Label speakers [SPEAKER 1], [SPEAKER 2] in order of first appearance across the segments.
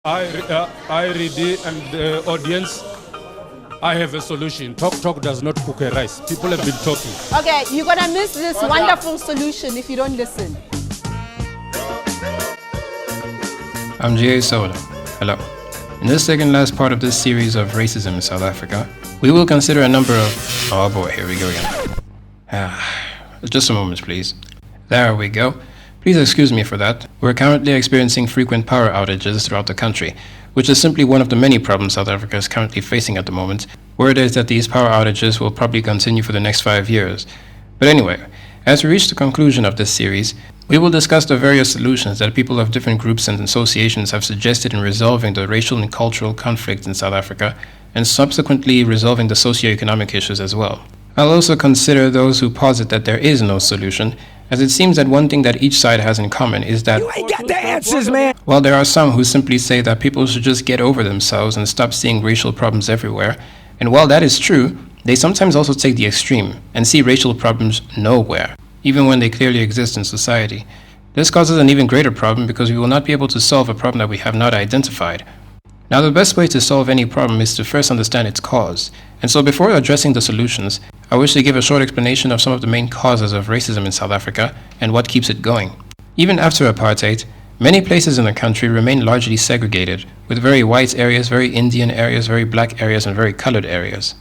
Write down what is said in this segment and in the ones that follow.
[SPEAKER 1] I read and the audience, I have a solution. Talk does not cook a rice. People have been talking.
[SPEAKER 2] Okay, you're gonna miss this wonderful solution if you don't listen.
[SPEAKER 3] I'm G.A. Soda. Hello. In this second last part of this series of racism in South Africa, we will consider a number of... Oh boy, here we go again. Just a moment, please. There we go. Please excuse me for that. We're currently experiencing frequent power outages throughout the country, which is simply one of the many problems South Africa is currently facing at the moment. Word is that these power outages will probably continue for the next 5 years. But anyway, as we reach the conclusion of this series, we will discuss the various solutions that people of different groups and associations have suggested in resolving the racial and cultural conflict in South Africa, and subsequently resolving the socio-economic issues as well. I'll also consider those who posit that there is no solution, as it seems that one thing that each side has in common is that
[SPEAKER 4] you ain't got the answers, man.
[SPEAKER 3] While there are some who simply say that people should just get over themselves and stop seeing racial problems everywhere, and while that is true, they sometimes also take the extreme and see racial problems nowhere, even when they clearly exist in society. This causes an even greater problem because we will not be able to solve a problem that we have not identified. Now, the best way to solve any problem is to first understand its cause, and so before addressing the solutions, I wish to give a short explanation of some of the main causes of racism in South Africa and what keeps it going. Even after apartheid, many places in the country remain largely segregated, with very white areas, very Indian areas, very black areas, and very colored areas.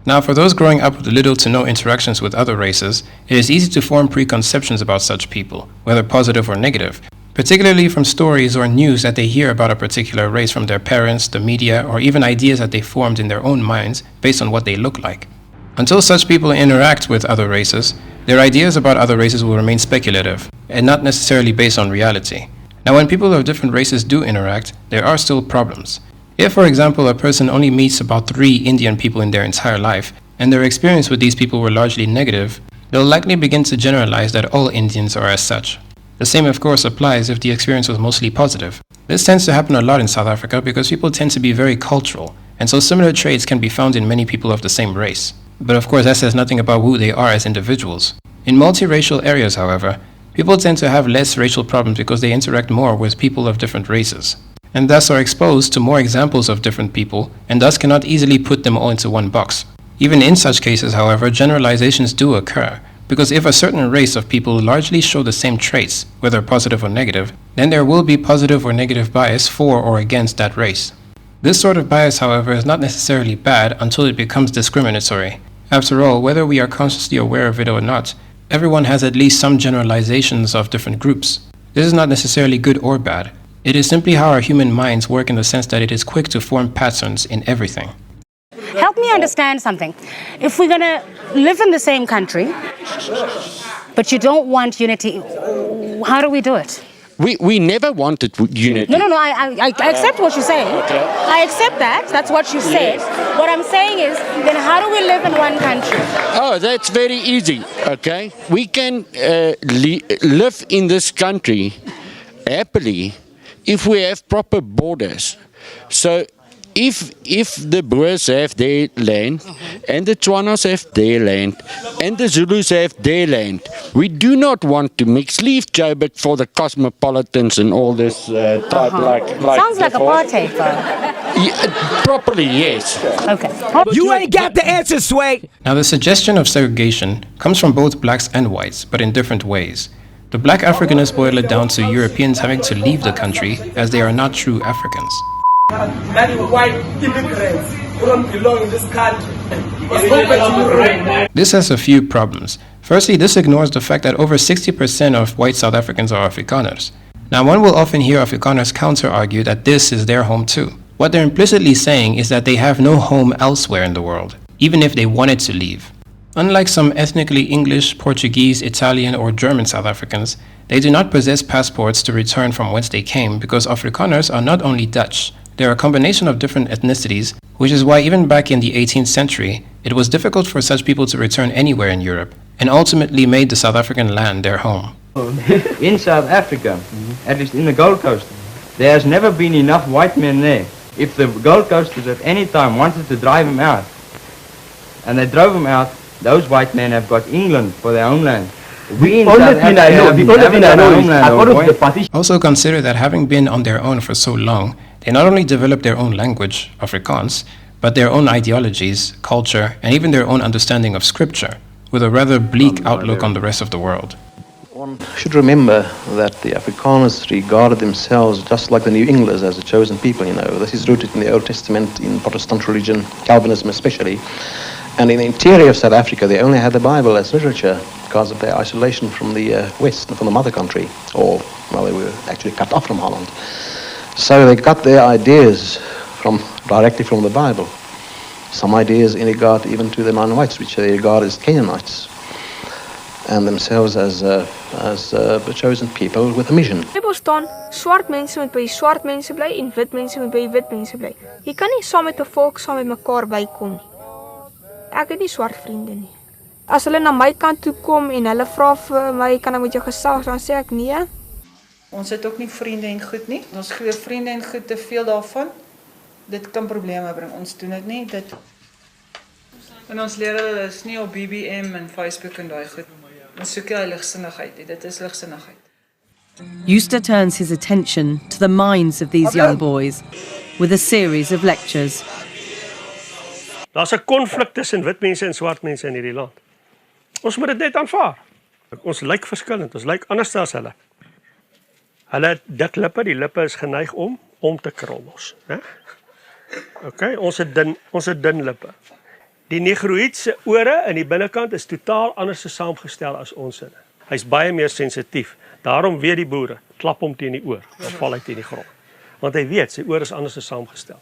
[SPEAKER 3] Now, for those growing up with little to no interactions with other races, it is easy to form preconceptions about such people, whether positive or negative, particularly from stories or news that they hear about a particular race from their parents, the media, or even ideas that they formed in their own minds based on what they look like. Until such people interact with other races, their ideas about other races will remain speculative and not necessarily based on reality. Now, when people of different races do interact, there are still problems. If, for example, a person only meets about 3 Indian people in their entire life, and their experience with these people were largely negative, they'll likely begin to generalize that all Indians are as such. The same, of course, applies if the experience was mostly positive. This tends to happen a lot in South Africa because people tend to be very cultural, and so similar traits can be found in many people of the same race. But of course, that says nothing about who they are as individuals. In multiracial areas, however, people tend to have less racial problems because they interact more with people of different races, and thus are exposed to more examples of different people, and thus cannot easily put them all into one box. Even in such cases, however, generalizations do occur, because if a certain race of people largely show the same traits, whether positive or negative, then there will be positive or negative bias for or against that race. This sort of bias, however, is not necessarily bad until it becomes discriminatory. After all, whether we are consciously aware of it or not, everyone has at least some generalizations of different groups. This is not necessarily good or bad. It is simply how our human minds work in the sense that it is quick to form patterns in everything.
[SPEAKER 5] Help me understand something. If we're going to live in the same country, but you don't want unity, how do we do it?
[SPEAKER 6] We never wanted unity.
[SPEAKER 5] No, I accept what you're saying.
[SPEAKER 6] Okay.
[SPEAKER 5] I accept that. That's what you said.
[SPEAKER 6] Yes.
[SPEAKER 5] What I'm saying is, then how do we live in one country?
[SPEAKER 6] Oh, that's very easy, okay? We can live in this country happily if we have proper borders. So if the Boers have their land, and the Tswanas have their land, and the Zulus have their land, we do not want to mix. Leave Joburg for the cosmopolitans and all this type like
[SPEAKER 5] Sounds like apartheid, though.
[SPEAKER 6] Yeah, properly, yes.
[SPEAKER 5] Okay.
[SPEAKER 4] You ain't got the answer, Sway.
[SPEAKER 3] Now, the suggestion of segregation comes from both blacks and whites, but in different ways. The black Africanists boil it down to Europeans having to leave the country as they are not true Africans.
[SPEAKER 7] That white immigrants who don't belong in this country.
[SPEAKER 3] This has a few problems. Firstly, this ignores the fact that over 60% of white South Africans are Afrikaners. Now, one will often hear Afrikaners counter-argue that this is their home too. What they're implicitly saying is that they have no home elsewhere in the world, even if they wanted to leave. Unlike some ethnically English, Portuguese, Italian, or German South Africans, they do not possess passports to return from whence they came because Afrikaners are not only Dutch. They are a combination of different ethnicities, which is why even back in the 18th century, it was difficult for such people to return anywhere in Europe, and ultimately made the South African land their home.
[SPEAKER 8] In South Africa, at least in the Gold Coast, there has never been enough white men there. If the Gold Coasters at any time wanted to drive them out, and they drove them out, those white men have got England for their homeland. Also
[SPEAKER 3] consider that having been on their own for so long, They not only develop their own language, Afrikaans, but their own ideologies, culture, and even their own understanding of scripture, with a rather bleak outlook on the rest of the world.
[SPEAKER 9] One should remember that the Afrikaners regarded themselves just like the New Englanders as a chosen people, you know. This is rooted in the Old Testament, in Protestant religion, Calvinism especially. And in the interior of South Africa, they only had the Bible as literature because of their isolation from the West, from the mother country. Or, well, they were actually cut off from Holland. So they got their ideas directly from the Bible. Some ideas in regard even to the non-whites, which they regard as Canaanites, and themselves as a chosen people with a mission.
[SPEAKER 10] Bybel staan, swart mense moet by swart mense bly en wit mense moet by wit mense bly. Jy kan nie saam met 'n volk saam met mekaar bykom nie. Ek het nie swart vriende nie. As hulle na my kant toe kom en hulle vra vir my, kan ek met jou gesels, dan sê ek nee.
[SPEAKER 11] Ons het ook nie vriende en goed nie. Ons glo vriende en goed te veel daarvan. Dit kan probleme bring. Ons doen dit nie. En ons leer hulle is nie op BBM en Facebook en daai goed. Ons soek hy ligsinnigheid. Dit is ligsinnigheid.
[SPEAKER 12] Euster turns his attention to the minds of these young boys with a series of lectures.
[SPEAKER 13] Daar's 'n konflik tussen wit mense en swart mense in hierdie land. Ons moet dit net aanvaar. Ons lyk verskillend, ons lyk anders as hulle. Hulle het dik lippe, die lippe is geneig om te krul mos, né? Okay, ons het dun lippe. Die negroïd se ore in die binnekant is totaal anders saamgestel as ons in. Hy's baie meer sensitief. Daarom weet die boere, klap hom teen die oor, dan val hy teen die grond. Want hy weet sy oor is anders saamgestel.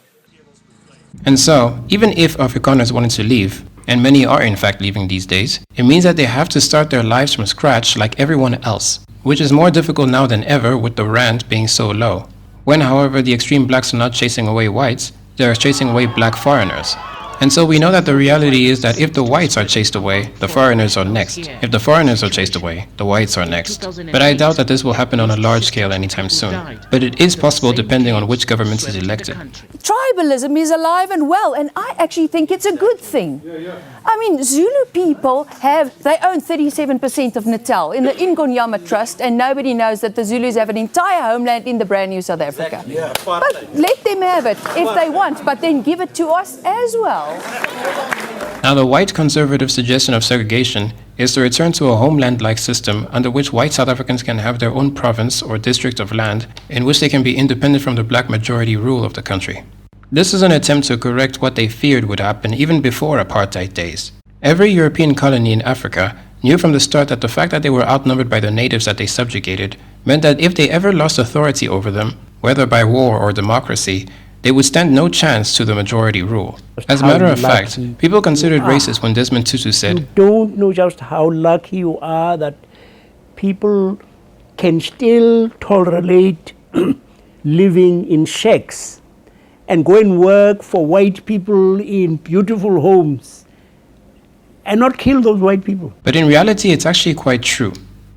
[SPEAKER 3] And so, even if Afrikaners wanted to leave, and many are in fact leaving these days, it means that they have to start their lives from scratch like everyone else, which is more difficult now than ever with the rand being so low. When, however, the extreme blacks are not chasing away whites, they are chasing away black foreigners. And so we know that the reality is that if the whites are chased away, the foreigners are next. If the foreigners are chased away, the whites are next. But I doubt that this will happen on a large scale anytime soon. But it is possible depending on which government is elected.
[SPEAKER 2] Tribalism is alive and well, and I actually think it's a good thing. I mean, Zulu people they own 37% of Natal in the Ingonyama Trust, and nobody knows that the Zulus have an entire homeland in the brand new South Africa. But let them have it if they want, but then give it to us as well.
[SPEAKER 3] Now, the white conservative suggestion of segregation is to return to a homeland-like system under which white South Africans can have their own province or district of land in which they can be independent from the black majority rule of the country. This is an attempt to correct what they feared would happen even before apartheid days. Every European colony in Africa knew from the start that the fact that they were outnumbered by the natives that they subjugated meant that if they ever lost authority over them, whether by war or democracy, they would stand no chance to the majority rule. As a matter of fact, people considered racist when Desmond Tutu said,
[SPEAKER 14] "You don't know just how lucky you are that people can still tolerate living in shacks and go and work for white people in beautiful homes and not kill those white people."
[SPEAKER 3] But in reality, it's actually quite true.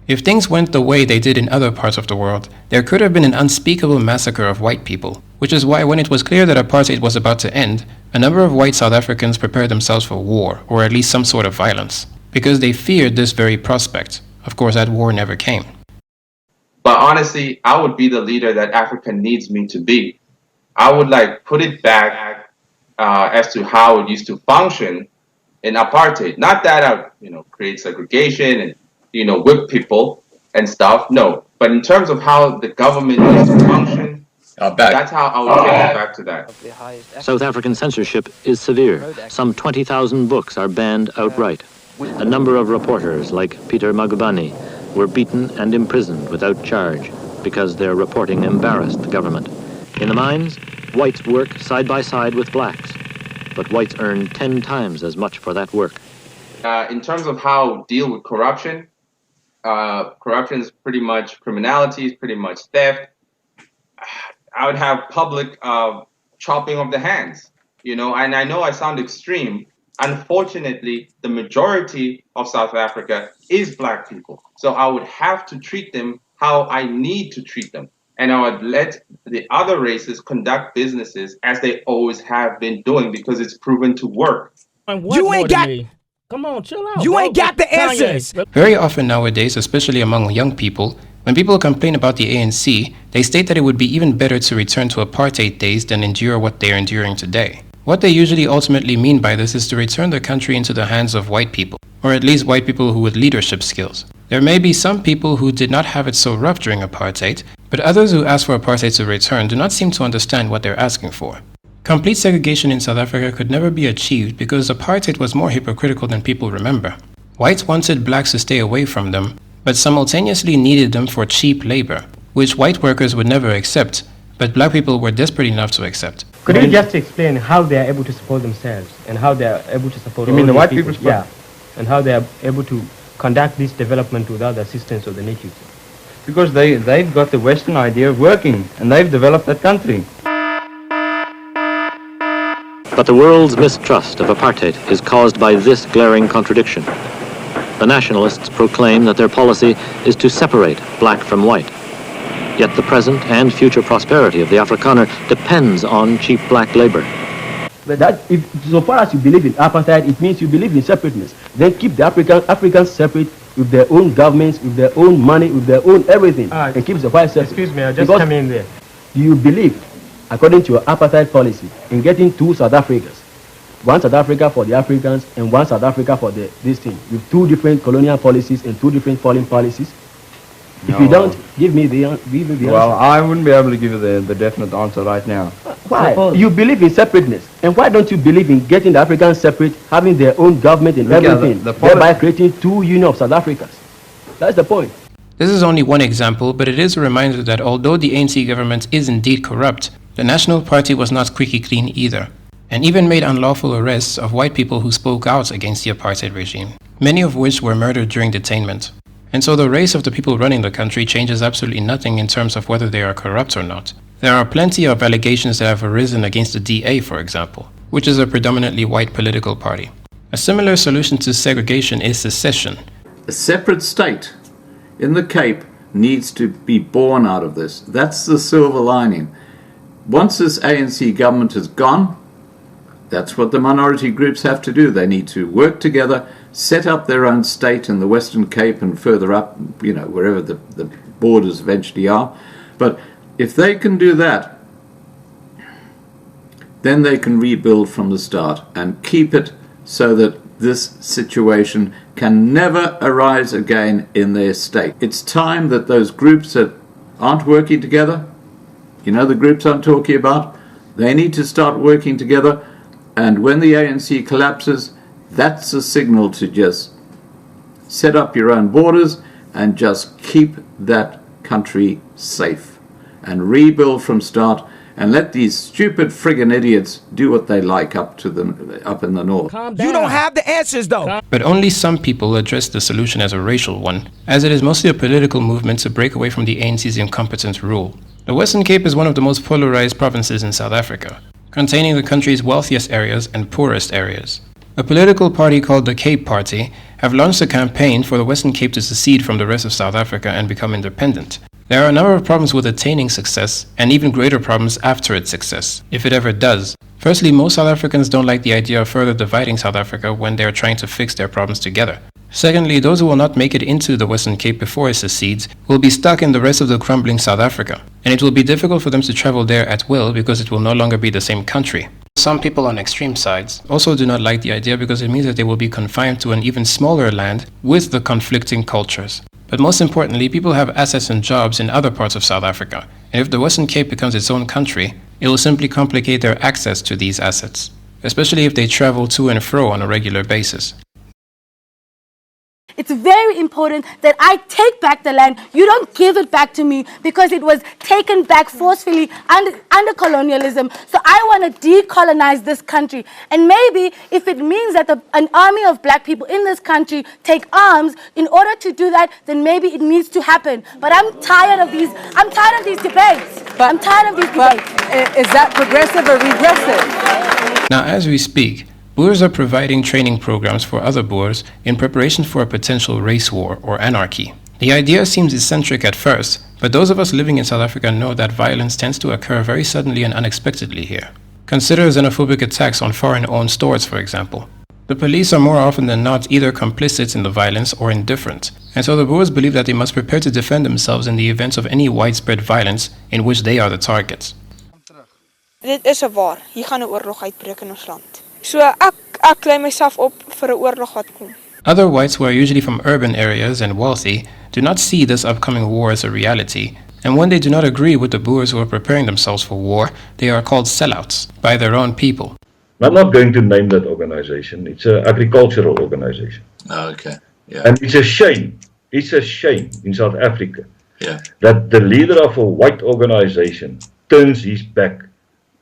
[SPEAKER 3] If things went the way they did in other parts of the world, there could have been an unspeakable massacre of white people, which is why when it was clear that apartheid was about to end, a number of white South Africans prepared themselves for war, or at least some sort of violence, because they feared this very prospect. Of course, that war never came.
[SPEAKER 15] But honestly, I would be the leader that Africa needs me to be. I would put it back as to how it used to function in apartheid. Not that I, create segregation and whip people and stuff. No, but in terms of how the government used to function, that's how I would take it back to that.
[SPEAKER 16] South African censorship is severe. Some 20,000 books are banned outright. A number of reporters, like Peter Magubane, were beaten and imprisoned without charge because their reporting embarrassed the government. In the mines, whites work side by side with blacks, but whites earn 10 times as much for that work.
[SPEAKER 15] In terms of how deal with corruption, corruption is pretty much criminality, is pretty much theft. I would have public chopping of the hands, and I know I sound extreme. Unfortunately, the majority of South Africa is black people. So I would have to treat them how I need to treat them. And I would let the other races conduct businesses as they always have been doing because it's proven to work.
[SPEAKER 4] You ain't got... Come on, chill out. You ain't got the answers.
[SPEAKER 3] Very often nowadays, especially among young people, When people complain about the ANC, they state that it would be even better to return to apartheid days than endure what they are enduring today. What they usually ultimately mean by this is to return the country into the hands of white people, or at least white people who with leadership skills. There may be some people who did not have it so rough during apartheid, but others who ask for apartheid to return do not seem to understand what they're asking for. Complete segregation in South Africa could never be achieved because apartheid was more hypocritical than people remember. Whites wanted blacks to stay away from them, but simultaneously needed them for cheap labor, which white workers would never accept, but black people were desperate enough to accept.
[SPEAKER 17] Could you just explain how they are able to support themselves and how they are able to support?
[SPEAKER 8] You mean the white people?
[SPEAKER 17] Yeah, and how they are able to conduct this development without the assistance of the natives?
[SPEAKER 8] Because they've got the Western idea of working, and they've developed that country.
[SPEAKER 16] But the world's mistrust of apartheid is caused by this glaring contradiction. The nationalists proclaim that their policy is to separate black from white. Yet the present and future prosperity of the Afrikaner depends on cheap black labor.
[SPEAKER 17] But that, if so far as you believe in apartheid, it means you believe in separateness. Then keep the Africans separate with their own governments, with their own money, with their own everything, and keep the white separate. Excuse me, I just come in there. Do you believe, according to your apartheid policy, in getting two South Africas? One South Africa for the Africans and one South Africa for this thing, with two different colonial policies and two different foreign policies? No. If you don't, give me the answer.
[SPEAKER 8] Well, I wouldn't be able to give you the definite answer right now.
[SPEAKER 17] Why? You believe in separateness. And why don't you believe in getting the Africans separate, having their own government and everything, thereby creating two union of South Africas? That's the point.
[SPEAKER 3] This is only one example, but it is a reminder that although the ANC government is indeed corrupt, the National Party was not squeaky clean either, and even made unlawful arrests of white people who spoke out against the apartheid regime, many of which were murdered during detainment. And so the race of the people running the country changes absolutely nothing in terms of whether they are corrupt or not. There are plenty of allegations that have arisen against the DA, for example, which is a predominantly white political party. A similar solution to segregation is secession.
[SPEAKER 18] A separate state in the Cape needs to be born out of this. That's the silver lining. Once this ANC government is gone, that's what the minority groups have to do. They need to work together, set up their own state in the Western Cape and further up, wherever the borders eventually are. But if they can do that, then they can rebuild from the start and keep it so that this situation can never arise again in their state. It's time that those groups that aren't working together, the groups I'm talking about, they need to start working together. And when the ANC collapses, that's a signal to just set up your own borders and just keep that country safe and rebuild from start and let these stupid friggin' idiots do what they like up in the north.
[SPEAKER 4] You don't have the answers though.
[SPEAKER 3] But only some people address the solution as a racial one, as it is mostly a political movement to break away from the ANC's incompetent rule. The Western Cape is one of the most polarized provinces in South Africa, containing the country's wealthiest areas and poorest areas. A political party called the Cape Party have launched a campaign for the Western Cape to secede from the rest of South Africa and become independent. There are a number of problems with attaining success, and even greater problems after its success, if it ever does. Firstly, most South Africans don't like the idea of further dividing South Africa when they are trying to fix their problems together. Secondly, those who will not make it into the Western Cape before it secedes will be stuck in the rest of the crumbling South Africa, and it will be difficult for them to travel there at will because it will no longer be the same country. Some people on extreme sides also do not like the idea because it means that they will be confined to an even smaller land with the conflicting cultures. But most importantly, people have assets and jobs in other parts of South Africa, and if the Western Cape becomes its own country, it will simply complicate their access to these assets, especially if they travel to and fro on a regular basis.
[SPEAKER 5] It's very important that I take back the land. You don't give it back to me because it was taken back forcefully under colonialism. So I want to decolonize this country. And maybe if it means that an army of black people in this country take arms, in order to do that, then maybe it needs to happen. But I'm tired of these debates. I'm tired of these debates.
[SPEAKER 12] Is that progressive or regressive?
[SPEAKER 3] Now, as we speak, Boers are providing training programs for other Boers in preparation for a potential race war or anarchy. The idea seems eccentric at first, but those of us living in South Africa know that violence tends to occur very suddenly and unexpectedly here. Consider xenophobic attacks on foreign-owned stores, for example. The police are more often than not either complicit in the violence or indifferent, and so the Boers believe that they must prepare to defend themselves in the event of any widespread violence in which they are the targets.
[SPEAKER 10] Dit is waar. Hier gaan 'n oorlog uitbreek in ons land. So ek kry myself op vir 'n oorlog wat kom.
[SPEAKER 3] Other whites who are usually from urban areas and wealthy do not see this upcoming war as a reality, and when they do not agree with the Boers who are preparing themselves for war, they are called sellouts by their own people.
[SPEAKER 19] I'm not going to name that organization. It's an agricultural organization.
[SPEAKER 18] Oh, okay. Yeah.
[SPEAKER 19] And it's a shame in South Africa
[SPEAKER 18] Yeah.
[SPEAKER 19] that the leader of a white organization turns his back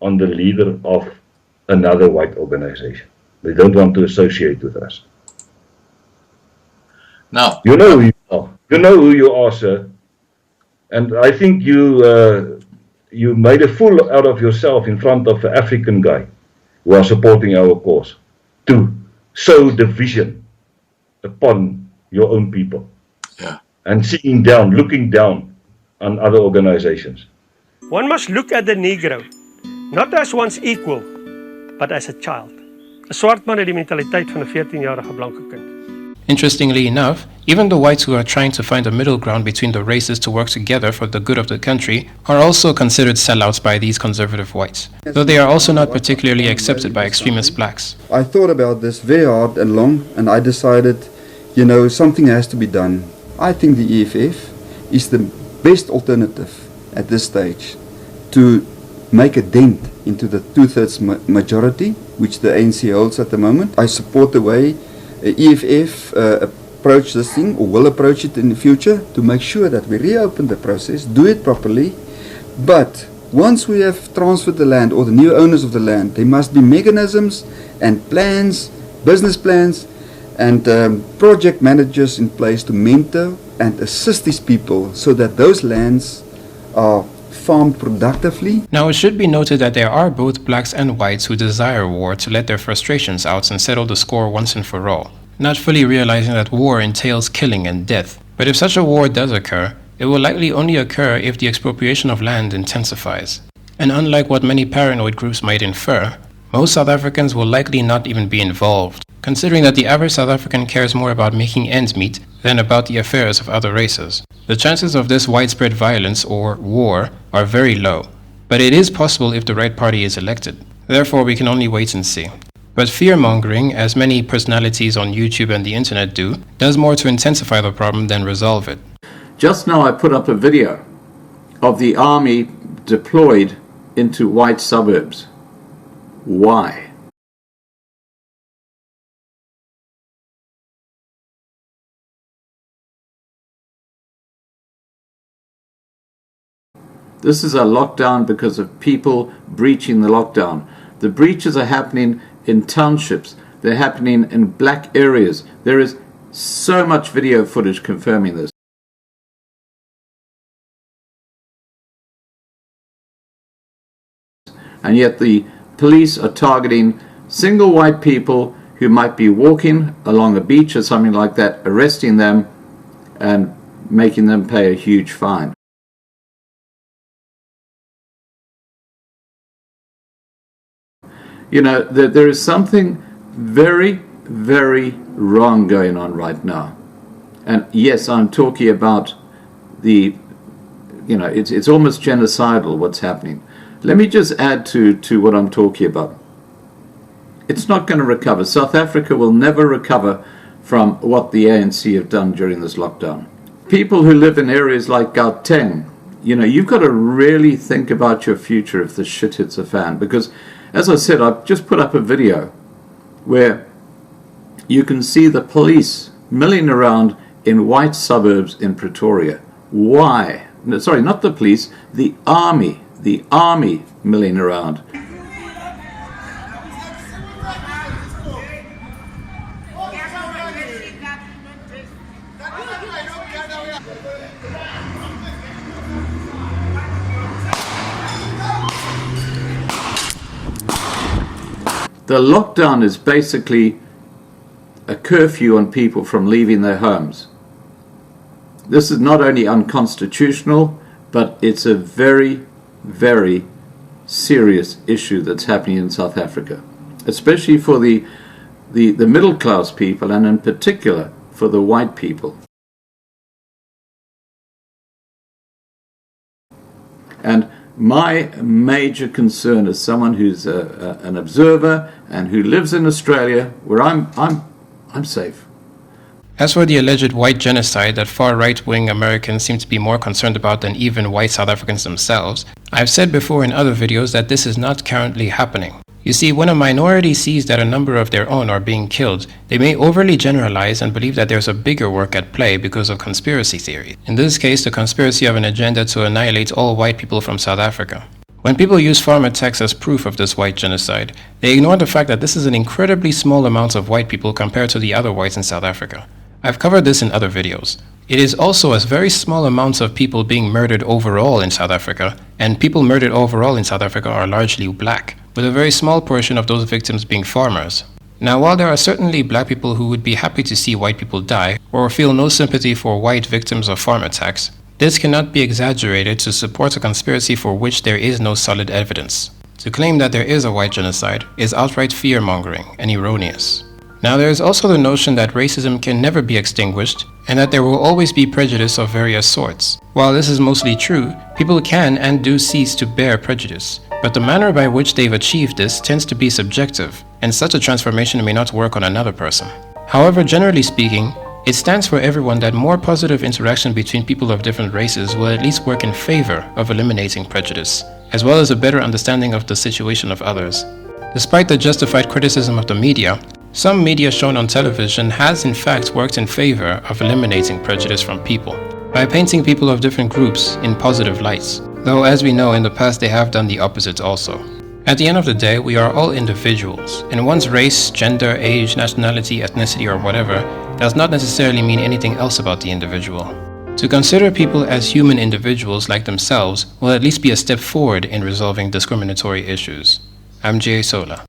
[SPEAKER 19] on the leader of another white organization. They don't want to associate with us.
[SPEAKER 18] Now,
[SPEAKER 19] you know who you are. You know who you are, sir. And I think you made a fool out of yourself in front of an African guy who are supporting our cause to sow division upon your own people.
[SPEAKER 18] Yeah.
[SPEAKER 19] And looking down on other organizations.
[SPEAKER 13] One must look at the Negro, not as one's equal, but as a child. 'n Swart man het die mentaliteit van 'n 14-jarige blanke kind.
[SPEAKER 3] Interestingly enough, even the whites who are trying to find a middle ground between the races to work together for the good of the country are also considered sellouts by these conservative whites, though they are also not particularly accepted by extremist blacks.
[SPEAKER 20] I thought about this very hard and long, and I decided, something has to be done. I think the EFF is the best alternative at this stage to make a dent into the two-thirds majority which the ANC holds at the moment. I support the way EFF approach this thing, or will approach it in the future, to make sure that we reopen the process, do it properly. But once we have transferred the land, or the new owners of the land, there must be mechanisms and plans, business plans, and project managers in place to mentor and assist these people so that those lands are farmed productively.
[SPEAKER 3] Now, it should be noted that there are both blacks and whites who desire war to let their frustrations out and settle the score once and for all, not fully realizing that war entails killing and death. But if such a war does occur, it will likely only occur if the expropriation of land intensifies. And unlike what many paranoid groups might infer, most South Africans will likely not even be involved, considering that the average South African cares more about making ends meet than about the affairs of other races. The chances of this widespread violence or war are very low, but it is possible if the right party is elected. Therefore, we can only wait and see. But fear-mongering, as many personalities on YouTube and the internet do, does more to intensify the problem than resolve it.
[SPEAKER 18] Just now I put up a video of the army deployed into white suburbs. Why? This is a lockdown because of people breaching the lockdown. The breaches are happening in townships. They're happening in black areas. There is so much video footage confirming this. And yet the police are targeting single white people who might be walking along a beach or something like that, arresting them and making them pay a huge fine. There is something very, very wrong going on right now. And yes, I'm talking about it's almost genocidal what's happening. Let me just add to what I'm talking about. It's not going to recover. South Africa will never recover from what the ANC have done during this lockdown. People who live in areas like Gauteng, you've got to really think about your future if the shit hits the fan, because as I said, I've just put up a video where you can see the police milling around in white suburbs in Pretoria. Why? No, sorry, not the police, the army milling around. The lockdown is basically a curfew on people from leaving their homes. This is not only unconstitutional, but it's a very, very serious issue that's happening in South Africa, especially for the the middle class people, and in particular for the white people. And my major concern as someone who's an observer and who lives in Australia, where I'm safe.
[SPEAKER 3] As for the alleged white genocide that far right-wing Americans seem to be more concerned about than even white South Africans themselves, I've said before in other videos that this is not currently happening. You see, when a minority sees that a number of their own are being killed, they may overly generalize and believe that there's a bigger work at play because of conspiracy theories. In this case, the conspiracy of an agenda to annihilate all white people from South Africa. When people use farm attacks as proof of this white genocide, they ignore the fact that this is an incredibly small amount of white people compared to the other whites in South Africa. I've covered this in other videos. It is also a very small amounts of people being murdered overall in South Africa, and people murdered overall in South Africa are largely black, with a very small portion of those victims being farmers. Now, while there are certainly black people who would be happy to see white people die, or feel no sympathy for white victims of farm attacks, this cannot be exaggerated to support a conspiracy for which there is no solid evidence. To claim that there is a white genocide is outright fear-mongering and erroneous. Now, there is also the notion that racism can never be extinguished and that there will always be prejudice of various sorts. While this is mostly true, people can and do cease to bear prejudice, but the manner by which they've achieved this tends to be subjective, and such a transformation may not work on another person. However, generally speaking, it stands for everyone that more positive interaction between people of different races will at least work in favor of eliminating prejudice, as well as a better understanding of the situation of others. Despite the justified criticism of the media, some media shown on television has in fact worked in favor of eliminating prejudice from people, by painting people of different groups in positive lights, though as we know in the past they have done the opposite also. At the end of the day, we are all individuals, and one's race, gender, age, nationality, ethnicity, or whatever does not necessarily mean anything else about the individual. To consider people as human individuals like themselves will at least be a step forward in resolving discriminatory issues. I'm G.A. Sola.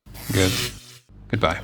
[SPEAKER 3] Goodbye.